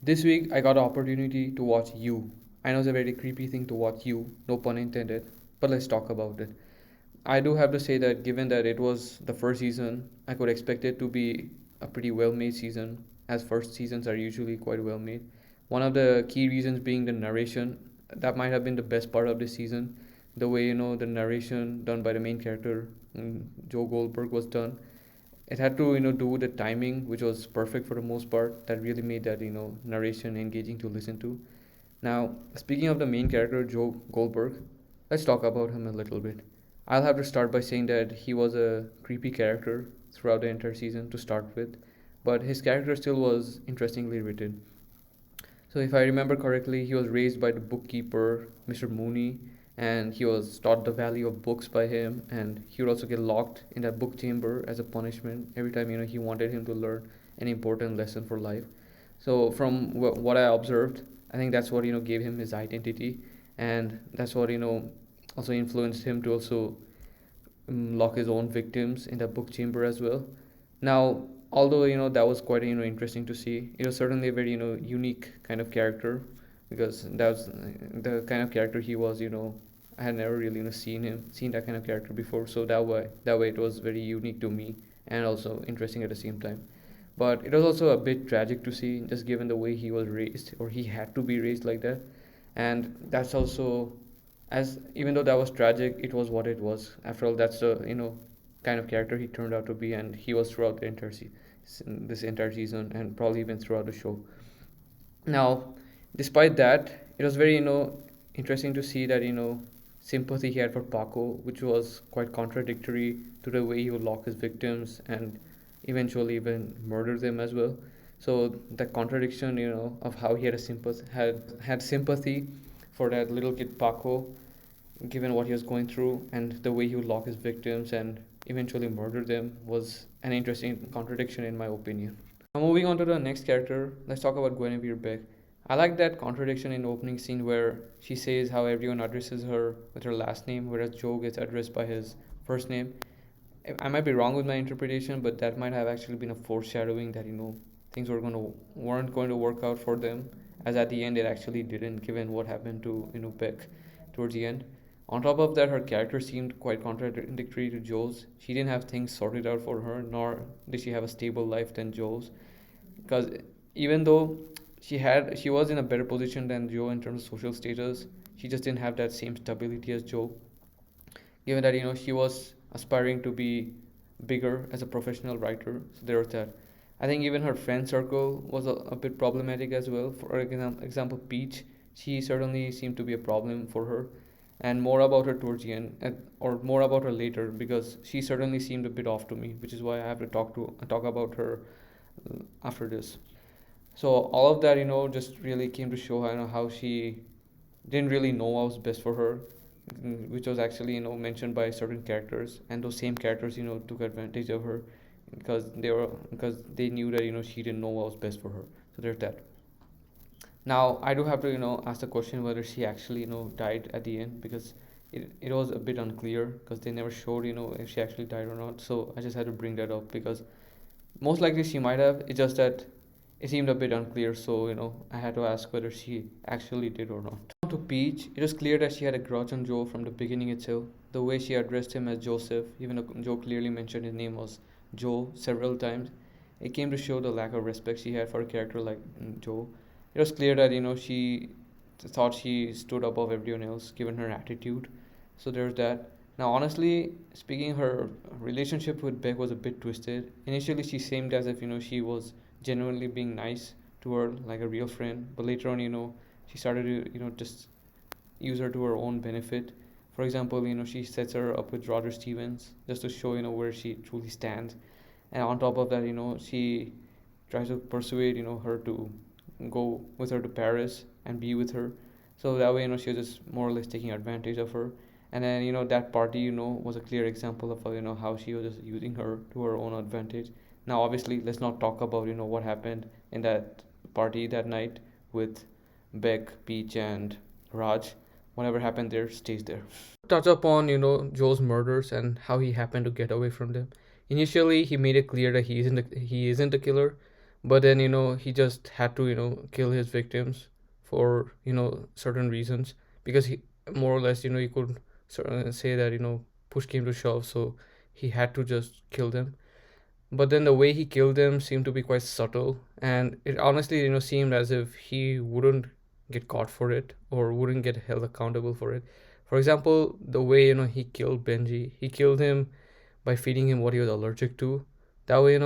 This week I got an opportunity to watch You. I know it's a very creepy thing to watch You, no pun intended, but let's talk about it. I do have to say that given that it was the first season, I could expect it to be a pretty well made season, as first seasons are usually quite well made. One of the key reasons being the narration. That might have been the best part of this season. The way, the narration done by the main character, Joe Goldberg, was done. It had to, do with the timing, which was perfect for the most part. That really made that, narration engaging to listen to. Now, speaking of the main character, Joe Goldberg, let's talk about him a little bit. I'll have to start by saying that he was a creepy character throughout the entire season to start with, but his character still was interestingly written. So, if I remember correctly, he was raised by the bookkeeper, Mr. Mooney, and he was taught the value of books by him, and he would also get locked in that book chamber as a punishment every time he wanted him to learn an important lesson for life. So, from what I observed, I think that's what gave him his identity, and that's what also influenced him to also lock his own victims in the book chamber as well. Now, although that was quite interesting to see, it was certainly a very unique kind of character because that was the kind of character he was. I had never really seen that kind of character before, so that way it was very unique to me and also interesting at the same time. But it was also a bit tragic to see, just given the way he was raised, or he had to be raised like that, and that's also, as even though that was tragic, it was what it was. After all, that's the kind of character he turned out to be, and he was throughout the this entire season, and probably even throughout the show. Now, despite that, it was very interesting to see that sympathy he had for Paco, which was quite contradictory to the way he would lock his victims and eventually even murder them as well. So the contradiction, of how he had sympathy for that little kid Paco, given what he was going through, and the way he would lock his victims and eventually murder them, was an interesting contradiction in my opinion. Now, moving on to the next character, let's talk about Guinevere Beck. I like that contradiction in the opening scene where she says how everyone addresses her with her last name, whereas Joe gets addressed by his first name. I might be wrong with my interpretation, but that might have actually been a foreshadowing that things weren't going to work out for them, as at the end it actually didn't, given what happened to Beck towards the end. On top of that, her character seemed quite contradictory to Joe's. She didn't have things sorted out for her, nor did she have a stable life than Joe's. Because even though she was in a better position than Joe in terms of social status, she just didn't have that same stability as Joe. Given that she was aspiring to be bigger as a professional writer, so there was that. I think even her friend circle was a bit problematic as well. For example, Peach, she certainly seemed to be a problem for her, and more about her towards the end, or more about her later, because she certainly seemed a bit off to me, which is why I have to talk about her after this. So all of that, just really came to show her, how she didn't really know what was best for her, which was actually mentioned by certain characters, and those same characters took advantage of her because they knew that she didn't know what was best for her. So there's that. Now I do have to ask the question whether she actually died at the end, because it was a bit unclear because they never showed if she actually died or not. So I just had to bring that up because most likely she might have. It's just that it seemed a bit unclear, so I had to ask whether she actually did or not. To Peach, it was clear that she had a grudge on Joe from the beginning itself. The way she addressed him as Joseph, even though Joe clearly mentioned his name was Joe several times, it came to show the lack of respect she had for a character like Joe. It was clear that she thought she stood above everyone else given her attitude. So there's that. Now, honestly speaking, her relationship with Beck was a bit twisted. Initially, she seemed as if she was genuinely being nice to her, like a real friend. But later on, she started to just use her to her own benefit. For example, she sets her up with Roger Stevens just to show where she truly stands. And on top of that, she tries to persuade her to go with her to Paris and be with her. So that way, she was just more or less taking advantage of her. And then that party was a clear example of how she was just using her to her own advantage. Now, obviously, let's not talk about what happened in that party that night with Beck, Peach, and Raj. Whatever happened there stays there. Touch upon Joe's murders and how he happened to get away from them. Initially, he made it clear that he isn't a killer, but then he just had to kill his victims for certain reasons, because he more or less you could say that push came to shove, so he had to just kill them. But then the way he killed them seemed to be quite subtle, and it honestly seemed as if he wouldn't get caught for it or wouldn't get held accountable for it. For example, the way he killed Benji, he killed him by feeding him what he was allergic to. That way,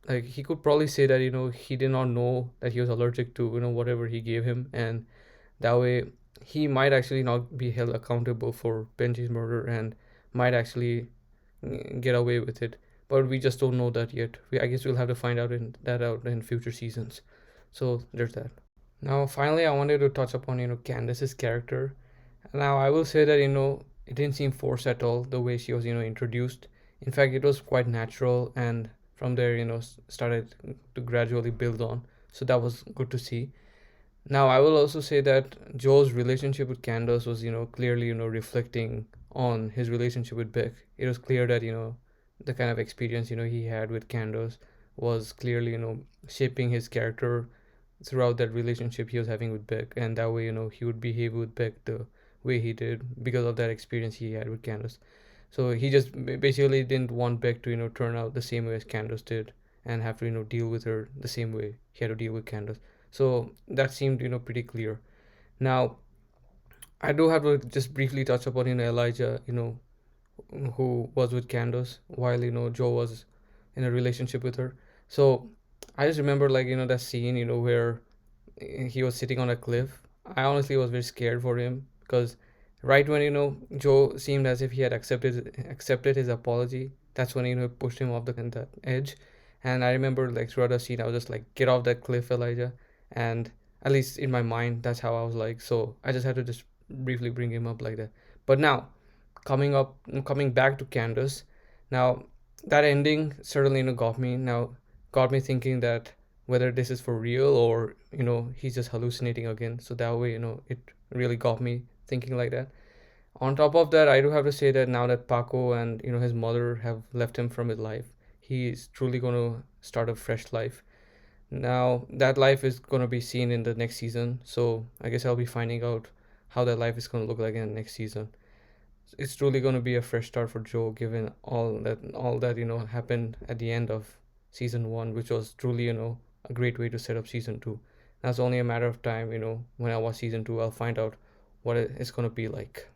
like he could probably say that he did not know that he was allergic to whatever he gave him, and that way he might actually not be held accountable for Benji's murder and might actually get away with it. But we just don't know that yet. I guess we'll have to find out in future seasons. So there's that. Now, finally, I wanted to touch upon Candace's character. Now, I will say that it didn't seem forced at all the way she was introduced. In fact, it was quite natural, and from there started to gradually build on. So that was good to see. Now, I will also say that Joe's relationship with Candace was clearly reflecting on his relationship with Beck. It was clear that the kind of experience he had with Candace was clearly shaping his character throughout that relationship he was having with Beck, and that way he would behave with Beck the way he did because of that experience he had with Candace. So he just basically didn't want Beck to turn out the same way as Candace did and have to deal with her the same way he had to deal with Candace. So that seemed pretty clear. Now I do have to just briefly touch upon Elijah, who was with Candace while Joe was in a relationship with her. So I just remember like that scene where he was sitting on a cliff. I honestly was very scared for him because right when Joe seemed as if he had accepted his apology, that's when pushed him off the edge. And I remember like throughout the scene I was just like, get off that cliff, Elijah. And at least in my mind that's how I was like, so I just had to just briefly bring him up like that. But now coming back to Candace. Now that ending certainly got me thinking that whether this is for real or he's just hallucinating again. So that way it really got me thinking like that. On top of that, I do have to say that now that Paco and his mother have left him from his life, he's truly going to start a fresh life. Now that life is going to be seen in the next season, so I guess I'll be finding out how that life is going to look like in the next season. It's truly going to be a fresh start for Joe, given all that happened at the end of season one, which was truly a great way to set up season two. Now it's only a matter of time. When I watch season two, I'll find out what it's going to be like.